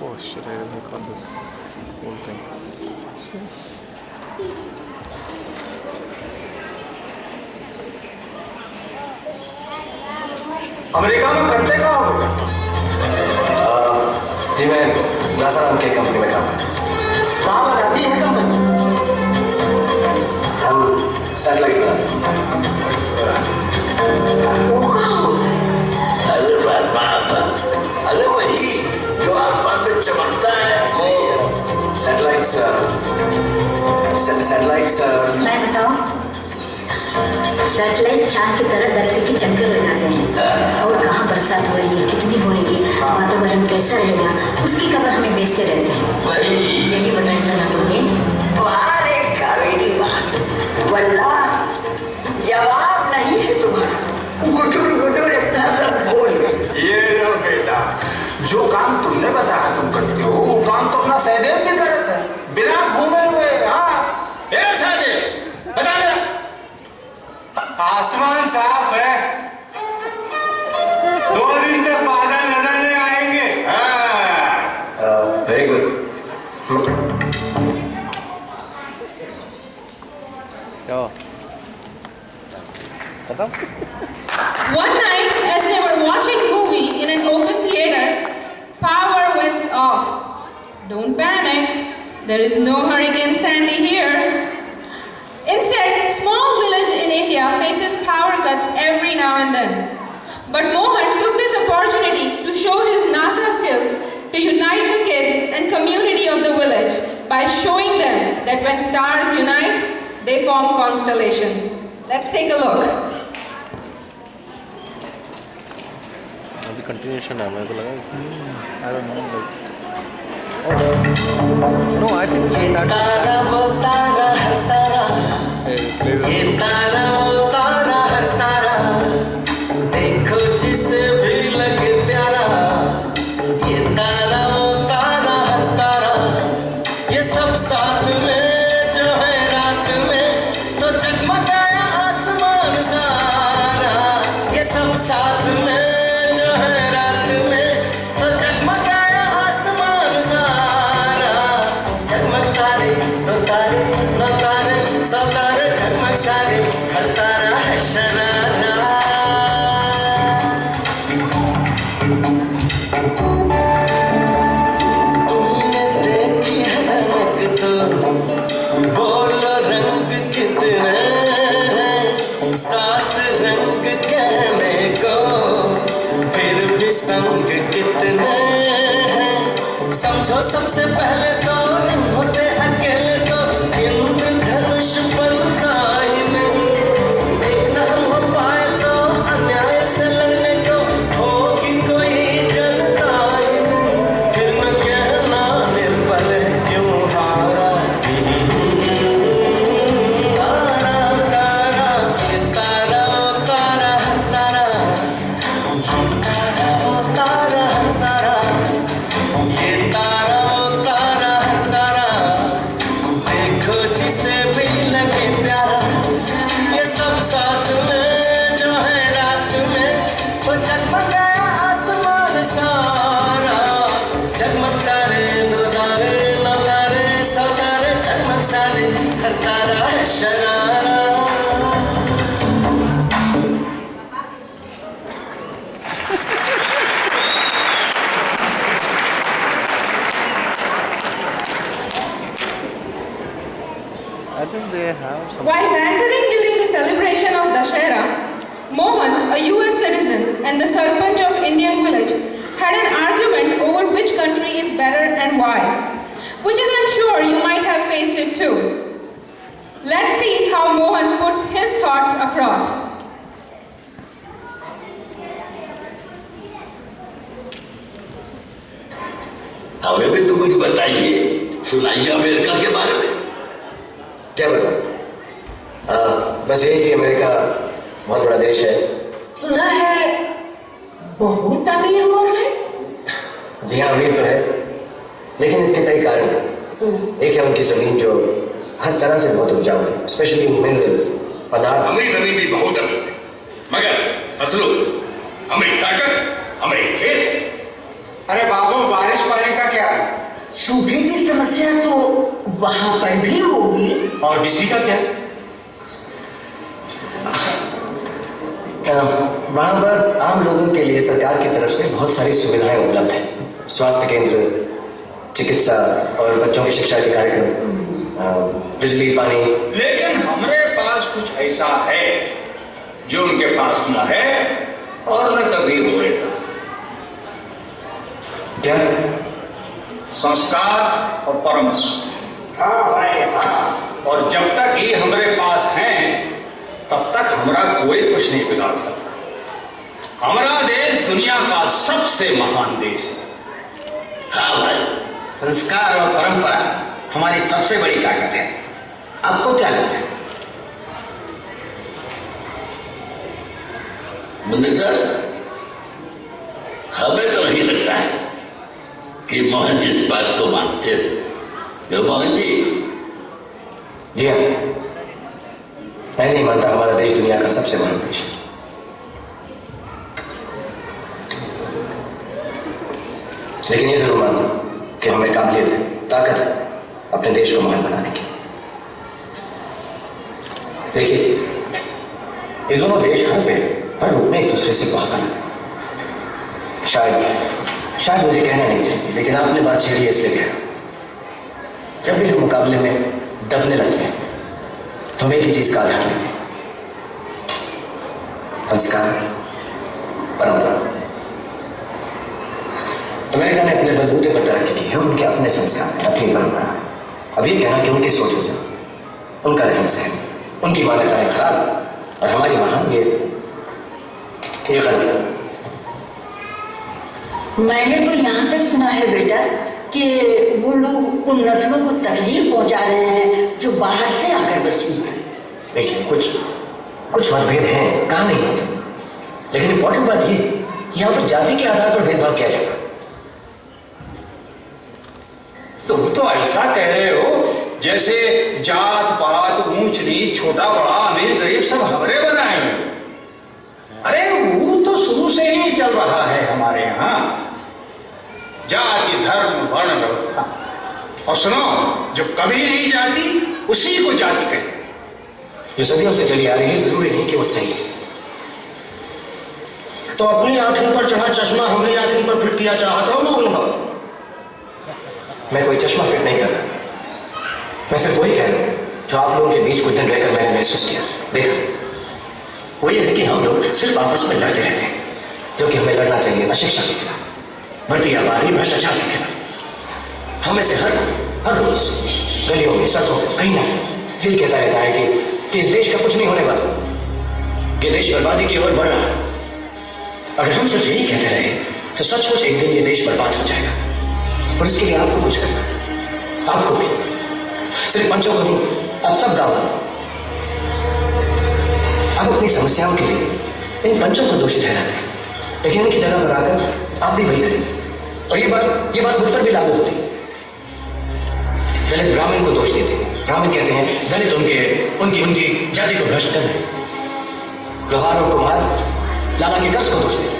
Oh shit, I didn't record this whole thing. America में करते कहाँ हो बेटा? जी मैं नासा नाम की कंपनी में काम करता हूँ। कहाँ बनाती है कंपनी? हम सैटेलाइट बनाते वो कहाँ होता है? अरे अरे वही जो आसमान में चमकता है वो सैटेलाइट्स मैं बताऊं, सैटेलाइट चांद की तरह धरती के चक्कर लगाते हैं और कहाँ बरसात होएगी, कितनी होएगी, वातावरण कैसा रहेगा, उसकी खबर हमें भेजते रहते हैं। वही यही बताया था ना तुमने? वाह रे कावेरी वाह, वल्लाह जवाब नहीं है तुम्हारा, गुटुर गुटुर इतना सब बोल गए। ये लो बेटा, जो काम तुमने बताया तुम करते हो वो काम तो अपना सहदेव भी करता है बिना घूमे हुए। हाँ ए सहदेव बता दे। आसमान साफ है, 2 दिन तक बादल नजर नहीं आएंगे। Very good. क्या खत्म? One night, as they were watching movie in an open theater, power went off. Don't panic. There is no Hurricane Sandy here. Instead, small village in India faces power cuts every now and then. But Mohan took this opportunity to show his NASA skills to unite the kids and community of the village by showing them that when stars unite, they form constellation. Let's take a look. अभी continuation है, मेरे को लगा I don't know like no I think that तारा वो तारा हर तारा, ये तारा वो तारा हर तारा, देखो जिसे भी लगे प्यारा, ये तारा वो तारा हर तारा, ये सब साथ में जो है रात में तो जगमगाया आसमान सारा, ये सब साथ में जो है रात में तो जगमगाया आसमान सारा, जगमग तारे दो तारे नौ तारे सौ तारे जगमग सारे, हर तारा है शरारा। तुमने देखी है रंग तो बोलो रंग कितने हैं, 7 रंग कहने को फिर भी संग कितने हैं, समझो सबसे पहले तो रंग होते अकेले तो इंद्रधनुष बनता ही नहीं, देखना हम हो पाए तो अन्याय से लड़ने को होगी कोई जनता ही नहीं, फिर न कहना निर्बल है क्यों हारा। तारा तारा ये तारा वो तारा हर तारा, ये तारा वो तारा हर तारा, ये तारा वो तारा हर तारा, देखो जिसे भी लगे प्यारा, ये सब साथ में जो है रात में वो जगमगाया आसमान सारा, जगमग तारे दो तारे नौ तारे सौ तारे जगमग सारे, हर तारा है sharara. I think they have some While wandering during the celebration of Dashera, Mohan, a US citizen and the Sarpanch of Indian village, had an argument over which country is better and why, which is I'm sure you might have faced it too. Let's see how Mohan puts his thoughts across. हमें भी तो कुछ बताइए, सुनाइए America के बारे में। क्या बताऊँ? बस यही कि अमेरिका बहुत बड़ा देश है। सुना है बहुत अमीर लोग हैं। जी हाँ अमीर तो है, लेकिन इसके कई कारण हैं। एक है उनकी जमीन जो हर तरह से बहुत उपजाऊ है, स्पेशली मिनरल्स पदार्थ। हमारी जमीन भी बहुत अमीर है, मगर फसलों हमें ताकत हमें खेत। अरे बाबू बारिश पानी का क्या है? सूखे की समस्या तो वहां पर भी होगी। और बिजली का क्या? वहां पर आम लोगों के लिए सरकार की तरफ से बहुत सारी सुविधाएं उपलब्ध हैं। स्वास्थ्य केंद्र, चिकित्सा और बच्चों की शिक्षा के कार्यक्रम, बिजली, पानी। लेकिन हमारे पास कुछ ऐसा है जो उनके पास न है और न कभी होएगा। क्या? संस्कार और परमश। हाँ भाई हाँ। और जब तक ये हमारे पास हैं तब तक हमारा कोई कुछ नहीं बिगाड़ सकता। हमारा देश दुनिया का सबसे महान देश है। हाँ भाई, संस्कार और परंपरा हमारी सबसे बड़ी ताकत है। आपको क्या लगता है? मिनिस्टर, हमें तो नहीं लगता है कि मोहन जी इस बात को मानते हो। जो मोहन जी? जी हाँ, मैं नहीं मानता हमारा देश दुनिया का सबसे महान देश है। लेकिन ये जरूर मानता हूं कि हमें काबिलियत है, ताकत है अपने देश को महान बनाने की। देखिए, ये दोनों देश हर रूप में एक दूसरे से बहुत अलग है। शायद मुझे कहना नहीं चाहिए, लेकिन आपने बात छेड़ी है इसलिए कह। जब भी हम मुकाबले में दबने लगते हैं तो हम एक ही चीज का आधार लेते हैं, संस्कार, परंपरा। अमेरिका ने अपने बलबूते पर तरक्की की है, उनके अपने संस्कार, अपनी परंपरा। अब ये कहना कि उनकी सोच हो जाए, उनका रहन सहन, उनकी मान्यताएं खराब और हमारी महान, ये गलत है। मैंने तो यहाँ तक सुना है बेटा कि वो लोग उन नस्लों को तकलीफ पहुंचा रहे हैं जो बाहर से आकर बसी हैं। देखिए, कुछ मतभेद हैं, कहाँ नहीं होते, लेकिन इंपॉर्टेंट बात ये कि यहाँ पर जाति के आधार पर भेदभाव किया जाएगा। तुम तो ऐसा कह रहे हो जैसे जात पात, ऊंच नीच, छोटा बड़ा, अमीर गरीब सब हमरे बनाए हुए। अरे वो तो शुरू से ही चल रहा है हमारे यहाँ, जाति, धर्म, वर्ण व्यवस्था। और सुनो, जो कभी नहीं जाती उसी को जाति कहते। ये सदियों से चली आ रही है, जरूरी नहीं कि वो सही है। तो अपनी आंखों पर चढ़ा चश्मा हमारी आंखों पर फिट किया चाहता हूं बोलूंगा। मैं कोई चश्मा फिट नहीं कर रहा, मैं सिर्फ वही कह रहा हूं जो आप लोगों के बीच कुछ दिन रहकर मैंने महसूस किया, देखा। वो ये है कि हम लोग सिर्फ आपस में लड़ते रहते हैं, जो कि हमें लड़ना चाहिए अशिक्षा के खिलाफ, बढ़ती आबादी, भ्रष्टाचार के खिलाफ। हमें से हर रोज गलियों में, सड़कों पर, कहीं ना यही कहता रहता है कि इस देश का कुछ नहीं होने वाला, ये देश बर्बादी की ओर बढ़ रहा है। अगर हम सिर्फ यही कहते रहे तो सचमुच एक दिन ये देश बर्बाद हो जाएगा। और इसके लिए आपको कुछ करना है, आपको भी, सिर्फ पंचों को नहीं, आप सब ब्राह्मण। आप अपनी समस्याओं के लिए इन पंचों को दोषी ठहराते हैं, लेकिन उनकी जगह पर आकर आप भी वही करेंगे। और ये बात मुझ पर भी लागू होती है। दलित ब्राह्मण को दोष देते हैं, ब्राह्मण कहते हैं दलित उनकी जाति को भ्रष्ट कर रहे हैं। लोहार और कुम्हार लाला के कर्ज को दोष देते हैं,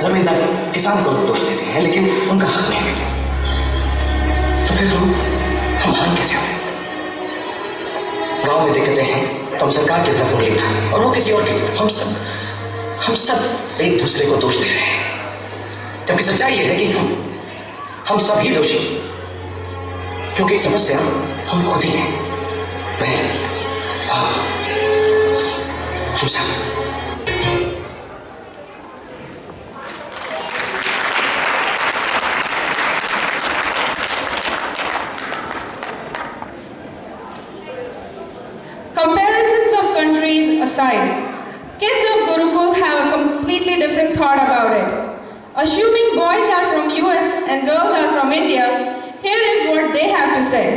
जमींदार किसान को दोष देते हैं, लेकिन उनका हक नहीं देते। तो फिर हम हान कैसे हुए? गांव में दिक्कतें हैं तो हम सरकार की तरफ उंगली उठाते हैं, और वो किसी और की तरफ। हम सब एक दूसरे को दोष दे रहे हैं, जबकि सच्चाई ये है कि हम सब ही दोषी, क्योंकि समस्या हम खुद ही हैं। मैं, आप, हम सब। Comparisons of countries aside, kids of Gurukul have a completely different thought about it. Assuming boys are from US and girls are from India, here is what they have to say.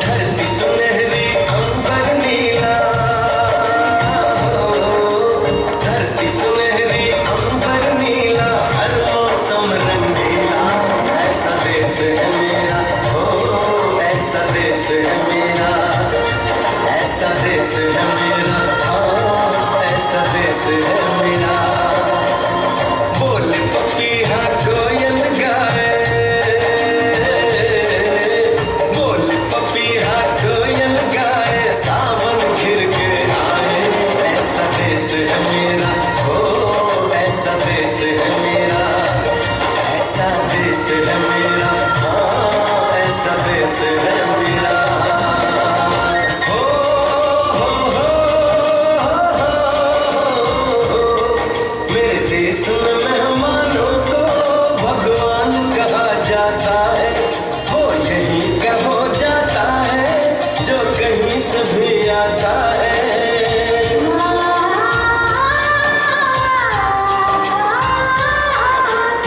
धरती सुनहरी अंबर नीला, है मेरा बोल पपीहा कोयल गाए बोल पपीहा कोयल गाए सावन घिर के आए ऐसा देश है मेरा हो ऐसा देश है मेरा ऐसा देश है मेरा हाँ ऐसा देश है मेरा देश में मेहमानों को भगवान कहा जाता है वो यहीं का हो जाता है जो कहीं से भी आता है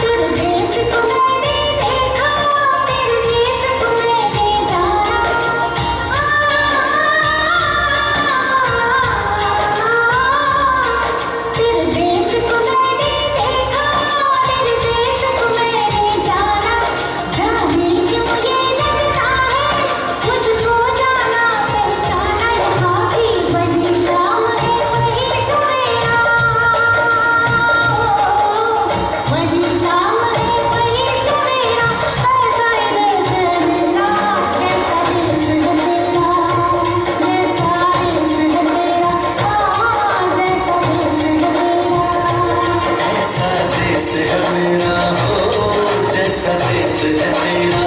तेरे देश को मैंने देखा तेरे देश को मैंने जाना तेरे देश को मैंने देखा तेरे देश को मैंने जाना जाने क्यों ये लगता है मुझको जाना पहचाना यहाँ की बनी राम है वही सवेरा वही राम है वही सवेरा ऐसा देश है मेरा ऐसा देश है मेरा ऐसा देश है मेरा जैसा देश है मेरा ऐसा देश है मेरा हो जैसा देश है तेरा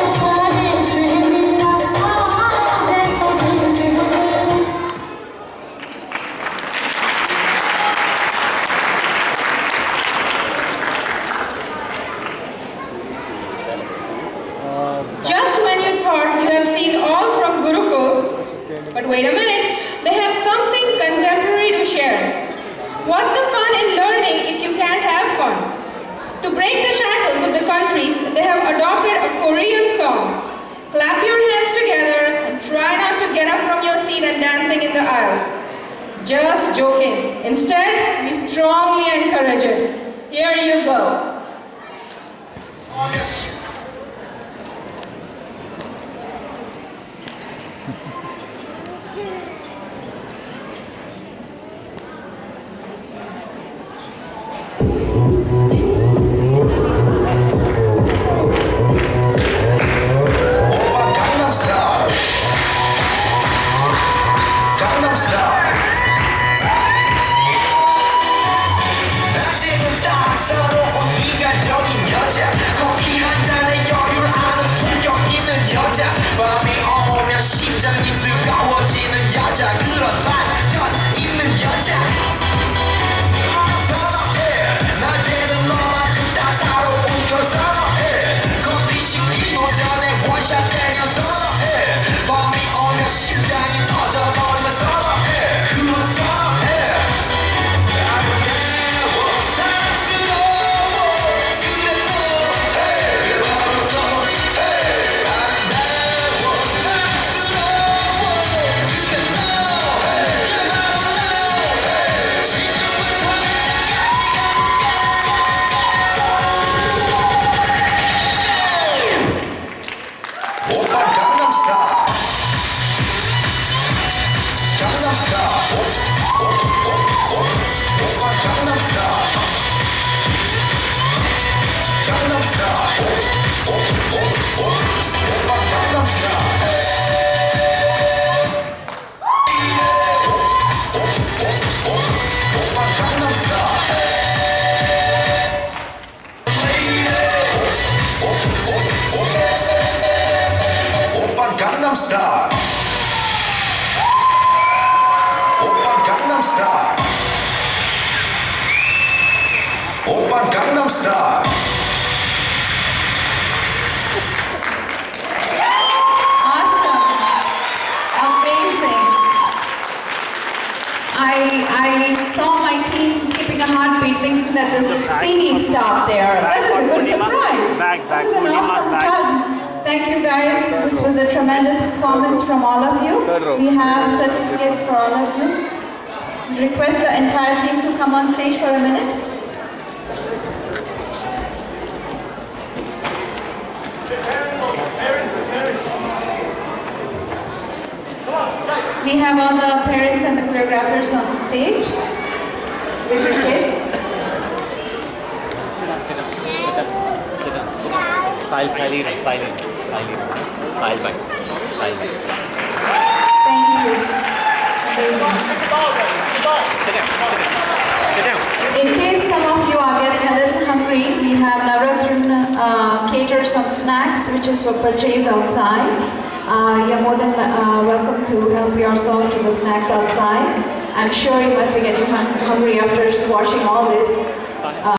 ऐसा देश है मेरा जैसा देश है मेरा Just when you thought you have seen all from Gurukul, but wait a minute, they have something contemporary to share. What's the fun in learning if you can't have fun? To break the shackles of the countries, they have adopted a Korean song. Clap your hands together and try not to get up from your seat and dancing in the aisles. Just joking. Instead, we strongly encourage it. Here you go. Gangnam Style. 낮에는 따사로운 이가적인 여자 커피 한 잔에 여유를 아는 품격 있는 여자 밤이 오면 심장이 뜨거워지는 여자 그런 반전 있는 여자 선호해 낮에는 너만큼 따사로운 걸 선호해 커피 식기도 전에 원샷 때려 선호해 밤이 오면 심장이 터져버리는 선호해 그런 선호해 아름다워 사랑스러워 그래 너 그래 바로 너 아름다워 사랑스러워 그래 너 그래 바로 너 지금부터 오빤 강남스타일 강남스타일 오빤 강남스타일 강남스타일 오빤 강남스타일 오빤 강남스타일 오빤 강남스타일 오빤 강남스타일 오빤 강남스타일 Awesome. Amazing. I saw my team skipping a heartbeat thinking that the CD stopped there. That was a good surprise. That was an awesome fun. Thank you guys. This was a tremendous performance from all of you. We have certificates for all of you. Request the entire team to come on stage for a minute. We have all the parents and the choreographers on stage. with your kids. Sit down, sit down, sit down, sit down, sit down. Sile back. Thank you. Amazing. Sit down. In case some of you are getting a little hungry, we have Navratna cater some snacks which is for purchase outside. You're more than welcome to help yourself to the snacks outside. I'm sure you must be getting hungry after watching all this.